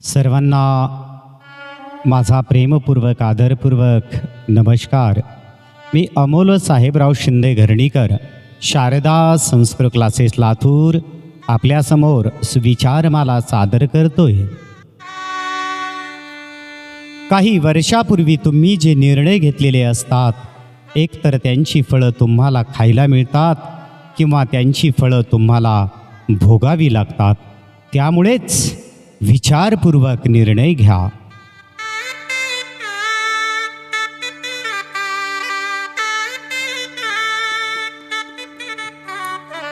सर्वांना माझा प्रेमपूर्वक आदरपूर्वक नमस्कार. मी अमोल साहेबराव शिंदे घरणीकर, शारदा संस्कृत क्लासेस लातूर आपल्यासमोर सुविचारमाला सादर करतोय. काही वर्षापूर्वी तुम्ही जे निर्णय घेतलेले असतात, एकतर त्यांची फळं तुम्हाला खायला मिळतात किंवा त्यांची फळं तुम्हाला भोगावी लागतात. त्यामुळेच विचारपूर्वक निर्णय घ्या.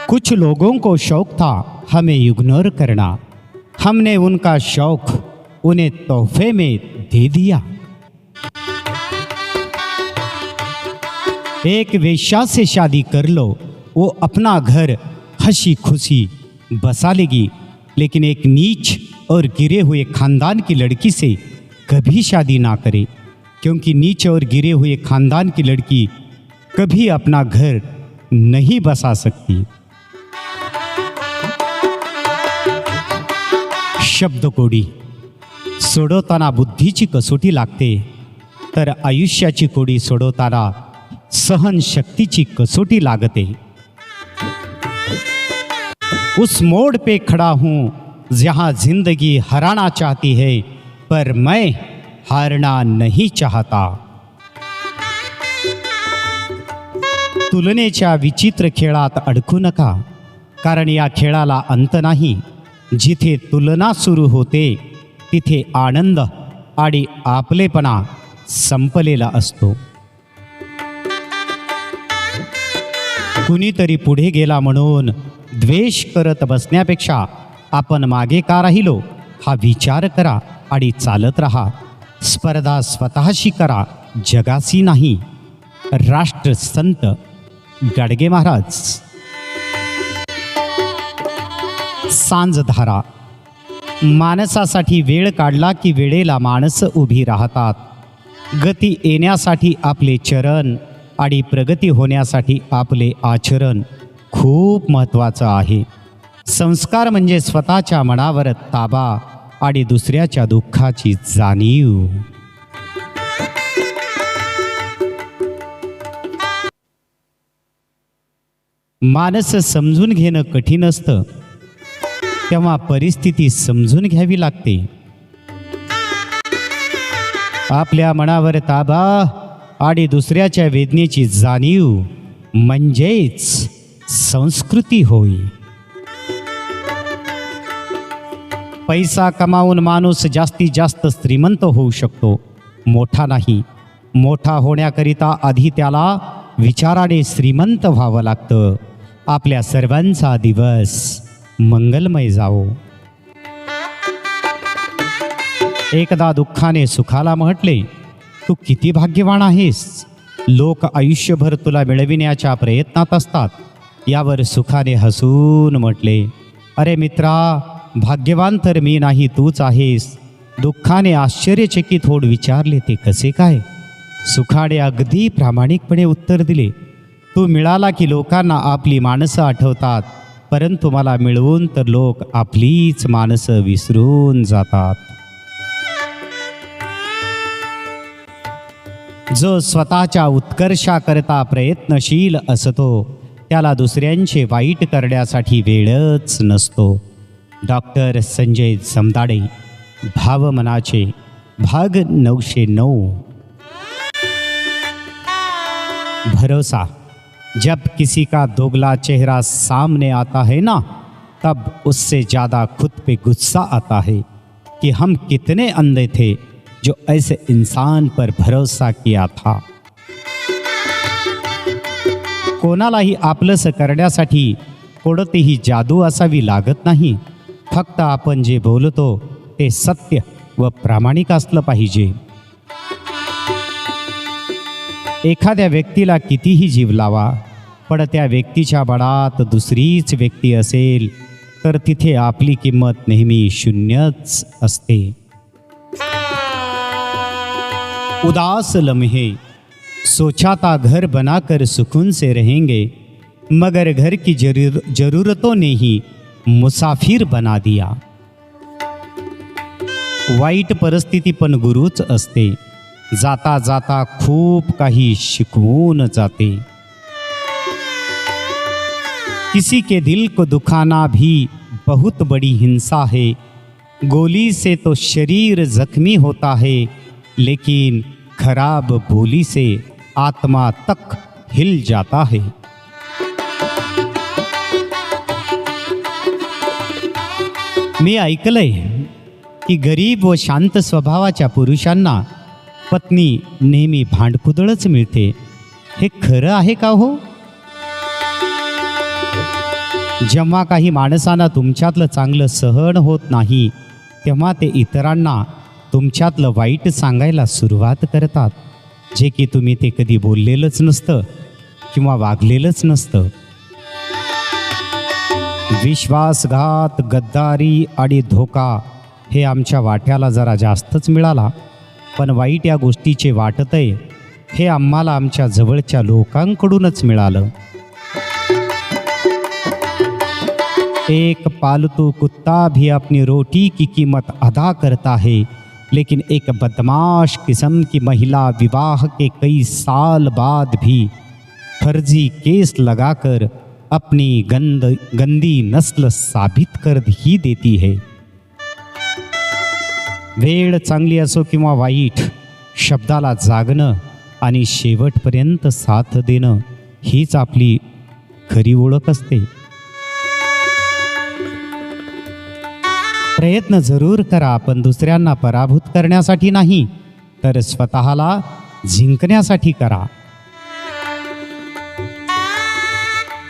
कुछ लोगों को शौक था हमें इग्नोर करना, हमने उनका शौक उन्हें तोहफे में दे दिया. एक वेश्या से शादी कर लो, वो अपना घर हंसी खुशी बसा लेगी, लेकिन एक नीच और गिरे हुए खानदान की लड़की से कभी शादी ना करे, क्योंकि नीच और गिरे हुए खानदान की लड़की कभी अपना घर नहीं बसा सकती. शब्दकोडी. सोडवताना बुद्धीची कसोटी लागते, तर आयुष्याची कोडी सोडवताना सहनशक्तीची कसोटी लागते. उस मोड़ पे खड़ा हूँ जहाँ जिंदगी हराना चाहती है, पर मैं हारना नहीं चाहता. तुलनेच्या विचित्र खेळात अडकू नका, कारण या खेळाला अंत नाही. जिथे तुलना सुरू होते तिथे आनंद आणि आपलेपणा संपलेला असतो. कुणीतरी पुढे गेला म्हणून द्वेष करत बसण्यापेक्षा आपण मागे का राहिलो हा विचार करा आणि चालत राहा. स्पर्धा स्वतःशी करा, जगाशी नाही. राष्ट्रसंत गाडगे महाराज. सांजधारा. माणसासाठी वेळ काढला की वेळेला माणसं उभी राहतात. गती येण्यासाठी आपले चरण आणि प्रगती होण्यासाठी आपले आचरण खूप महत्त्वाचं आहे. संस्कार म्हणजे स्वतःच्या मनावर ताबा आणि दुसऱ्याच्या दुःखाची जाणीव. माणसं समजून घेणं कठीण असतं, तेव्हा परिस्थिती समजून घ्यावी लागते. आपल्या मनावर ताबा आणि दुसऱ्याच्या वेदनेची जाणीव म्हणजेच संस्कृती होय. पैसा कमावून माणूस जास्तीत जास्त श्रीमंत होऊ शकतो, मोठा नाही. मोठा होण्याकरिता आधी त्याला विचाराने श्रीमंत व्हावं लागतं. आपल्या सर्वांचा दिवस मंगलमय जावो. एकदा दुःखाने सुखाला म्हटले, तू किती भाग्यवान आहेस. लोक आयुष्यभर तुला मिळविण्याच्या प्रयत्नात असतात. यावर सुखाने हसून म्हटले, अरे मित्रा, भाग्यवान तर मी नाही, तूच आहेस. दुःखाने आश्चर्यचकित होऊन विचारले, ते कसे काय. सुखाने अगदी प्रामाणिकपणे उत्तर दिले, तू मिळाला की लोकांना आपली माणसं आठवतात, परंतु मला मिळवून तर लोक आपलीच माणसं विसरून जातात. जो स्वतःच्या उत्कर्षाकरता प्रयत्नशील असतो, त्याला दुसऱ्यांचे वाईट करण्यासाठी वेळच नसतो. डॉक्टर संजय जमदाडे. भावमनाचे. भाग 909. भरोसा. जब किसी का दोगला चेहरा सामने आता है ना, तब उससे ज़्यादा खुद पे गुस्सा आता है कि हम कितने अंधे थे जो ऐसे इंसान पर भरोसा किया था. कोणालाही आपलंसं करण्यासाठी कोणतीही जादू असावी लागत नाही. फक्त आपण जे बोलतो ते सत्य व प्रामाणिक असलं पाहिजे. एखाद्या व्यक्तीला कितीही जीव लावा, पण त्या व्यक्तीच्या बळात दुसरीच व्यक्ती असेल तर तिथे आपली किंमत नेहमी शून्यच असते. उदास लम्हे. सोचा था घर बनाकर सुकून से रहेंगे, मगर घर की जरूरतों ने ही मुसाफिर बना दिया. वाईट परिस्थिती पण गुरुच असते, जाता जाता खूप काही शिकवून जाते. किसी के दिल को दुखाना भी बहुत बड़ी हिंसा है, गोली से तो शरीर जख्मी होता है, लेकिन खराब बोली से आत्मा तक हिल जाता है. मी ऐकलंय की गरीब व शांत स्वभावाच्या पुरुषांना पत्नी नेहमी भांडकुदळच मिळते. हे खरं आहे का हो? जेव्हा काही माणसांना तुमच्यातलं चांगलं सहन होत नाही, तेव्हा ते इतरांना तुमच्यातलं वाईट सांगायला सुरुवात करतात, जे की तुम्ही ते कधी बोललेलंच नसतं किंवा वागलेलंच नसतं. विश्वासघात, गद्दारी आणि धोका हे आमच्या वाट्याला जरा जास्तच मिळाला, पण वाईट या गोष्टीचे वाटतंय हे आम्हाला आमच्या जवळच्या लोकांकडूनच मिळालं. एक पालतू कुत्ता भी अपनी रोटी की कीमत अदा करता है, लेकिन एक बदमाश किस्म की महिला विवाह के कई साल बाद भी फर्जी केस लगाकर अपनी गंदी नस्ल साबित कर ही देती है. वेळ चांगली असो किंवा वाईट, शब्दाला जागणं आणि शेवटपर्यंत साथ देणं हीच आपली खरी ओळख असते. प्रयत्न जरूर करा, पण दुसऱ्यांना पराभूत करण्यासाठी नाही, तर स्वतःला जिंकण्यासाठी करा.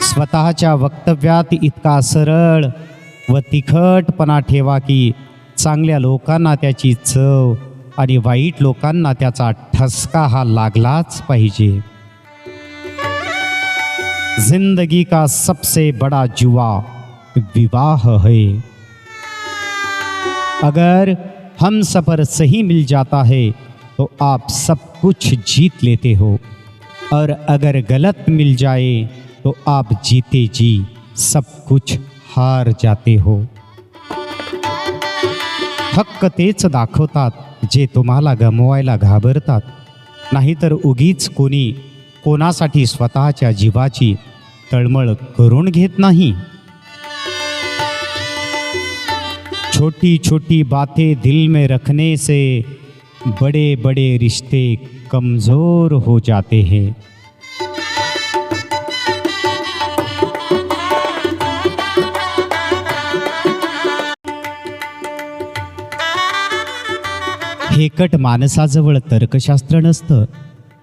स्वतःच्या वक्तव्यात इतका सरळ व तिखटपणा ठेवा की चांगल्या लोकांना त्याची चव आणि वाईट लोकांना त्याचा ठसका हा लागलाच पाहिजे. जिंदगी का सबसे बड़ा जुआ विवाह है. अगर हम सफर सही मिल जाता है तो आप सब कुछ जीत लेते हो, और अगर गलत मिल जाए तो आप जीते जी सब कुछ हार जाते हो. हक्क तेच दाखवतात जे तुम्हाला गमवायला घाबरतात, नाहीतर उगीच कोणी कोणासाठी स्वतःच्या जीवाची तळमळ करून घेत नाही. छोटी छोटी बातें दिल में रखने से बड़े बड़े रिश्ते कमज़ोर हो जाते हैं. हेकट माणसाजवळ तर्कशास्त्र नसतं,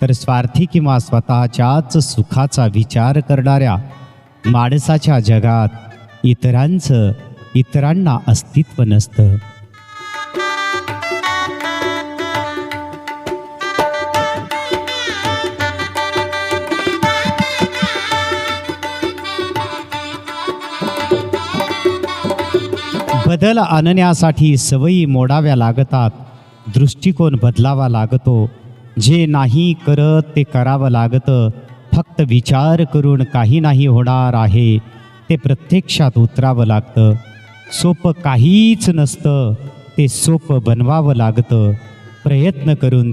तर स्वार्थी किंवा स्वतःच्याच सुखाचा विचार करणाऱ्या माणसाच्या जगात इतरांना अस्तित्व नसतं. बदल आणण्यासाठी सवयी मोडाव्या लागतात, दृष्टिकोन बदलावा लागतो. जे नाही करत ते करावं लागतं. फक्त विचार करून काही नाही होणार आहे ते प्रत्यक्षात उतरावं लागतं. सोपं काहीच नसतं, ते सोपं बनवावं लागतं. प्रयत्न करून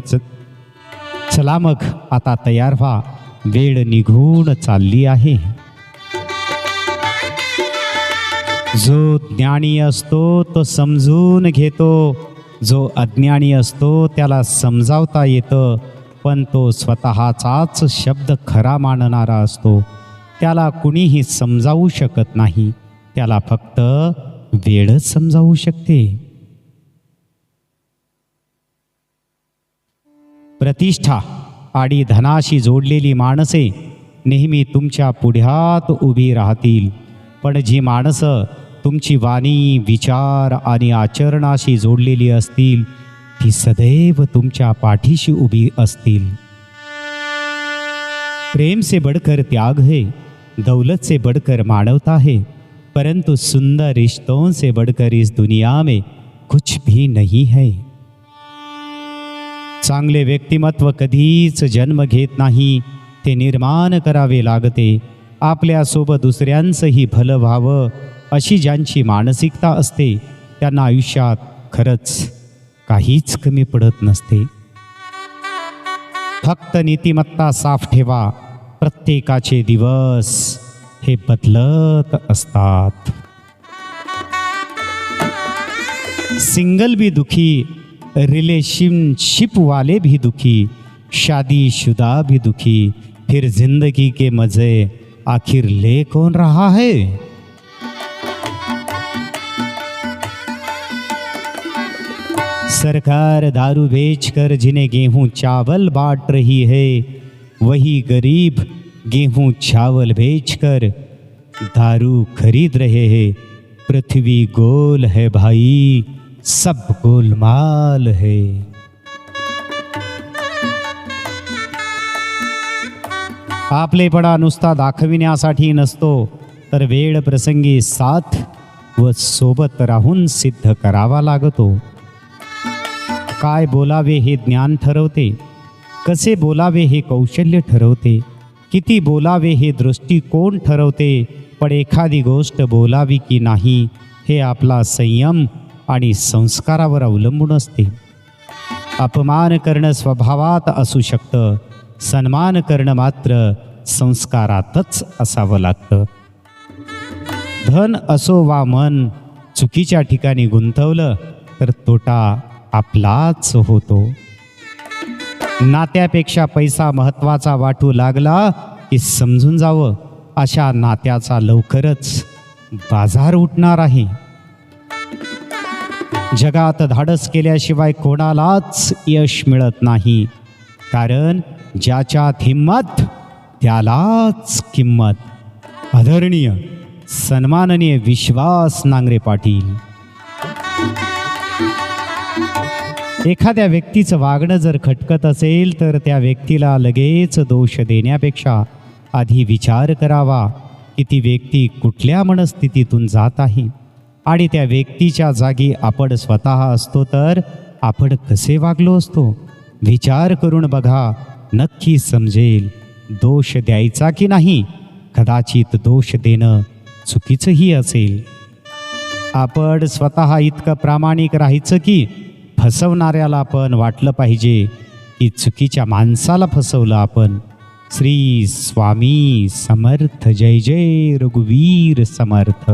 चला मग आता तयार व्हा, वेळ निघून चालली आहे. जो ज्ञानी असतो तो समजून घेतो, जो अज्ञानी असतो त्याला समजावता येतं, पण तो स्वतःचाच शब्द खरा मानणारा असतो. त्याला कुणीही समजावू शकत नाही, त्याला फक्त वेळच समजावू शकते. प्रतिष्ठा आणि धनाशी जोडलेली माणसे नेहमी तुमच्या पुढ्यात उभी राहतील, पण जी माणसं तुमची वाणी, विचार आणि आचरणाशी जोडलेली असतील ती सदैव तुमच्या पाठीशी उभी असतील. प्रेम से बढ़कर त्याग है, दौलत से बढ़कर मानवता है, परंतु सुंदर रिश्तों से बढ़कर इस दुनिया में कुछ भी नहीं है. चांगले व्यक्तिमत्व कधीच जन्म घेत नाही, ते निर्माण करावे लागते. आपल्यासोबत दुसऱ्यांचंही भलं व्हावं अशी ज्यांची मानसिकता असते त्यांना आयुष्यात खरंच काहीच कमी पडत नसते. फक्त नीतिमत्ता साफ ठेवा. प्रत्येकाचे दिवस हे बदलत असतात. सिंगल भी दुखी, रिलेशनशिप वाले भी दुखी, शादीशुदा भी दुखी, फिर जिंदगी के मजे आखिर ले कौन रहा है. सरकार दारू बेचकर जिन्हें गेहूं चावल बांट रही है, वही गरीब गेहूं चावल बेचकर दारू खरीद रहे हैं. पृथ्वी गोल है भाई, सब गोलमाल है. आपलेपणा नुसता दाखविण्यासाठी नसतो, तर वेळ प्रसंगी साथ व सोबत राहून सिद्ध करावा लागतो. काय बोलावे हे ज्ञान ठरवते, कसे बोलावे हे कौशल्य ठरवते, किती बोलावे हे दृष्टिकोन ठरवते. पण एखादी गोष्ट बोलावी की नाही हे आपला संयम आणि संस्कारावर अवलंबून असते. अपमान करणं स्वभावात असू शकतं, सन्मान करणं मात्र संस्कारातच असावं लागतं. धन असो वा मन, चुकीच्या ठिकाणी गुंतवलं तर तोटा आपलाच होतो. नात्यापेक्षा पैसा महत्त्वाचा वाटू लागला की समजून जावं, अशा नात्याचा लवकरच बाजार उठणार आहे. जगात धाडस केल्याशिवाय कोणालाच यश मिळत नाही, कारण ज्याच्यात हिंमत त्यालाच किंमत. आदरणीय सन्माननीय विश्वास नांगरे पाटील. एखाद्या व्यक्तीचं वागणं जर खटकत असेल तर त्या व्यक्तीला लगेच दोष देण्यापेक्षा आधी विचार करावा की ती व्यक्ती कुठल्या मनस्थितीतून जात आहे, आणि त्या व्यक्तीच्या जागी आपण स्वतः असतो तर आपण कसे वागलो असतो. विचार करून बघा, नक्की समजेल. दोष द्यायचा की नाही, कदाचित दोष देणं चुकीचंही असेल. आपण स्वतः इतकं प्रामाणिक राहायचं की फसवणाऱ्याला पण वाटलं पाहिजे की चुकीच्या माणसाला फसवलं आपण. श्री स्वामी समर्थ. जय जय रघुवीर समर्थ.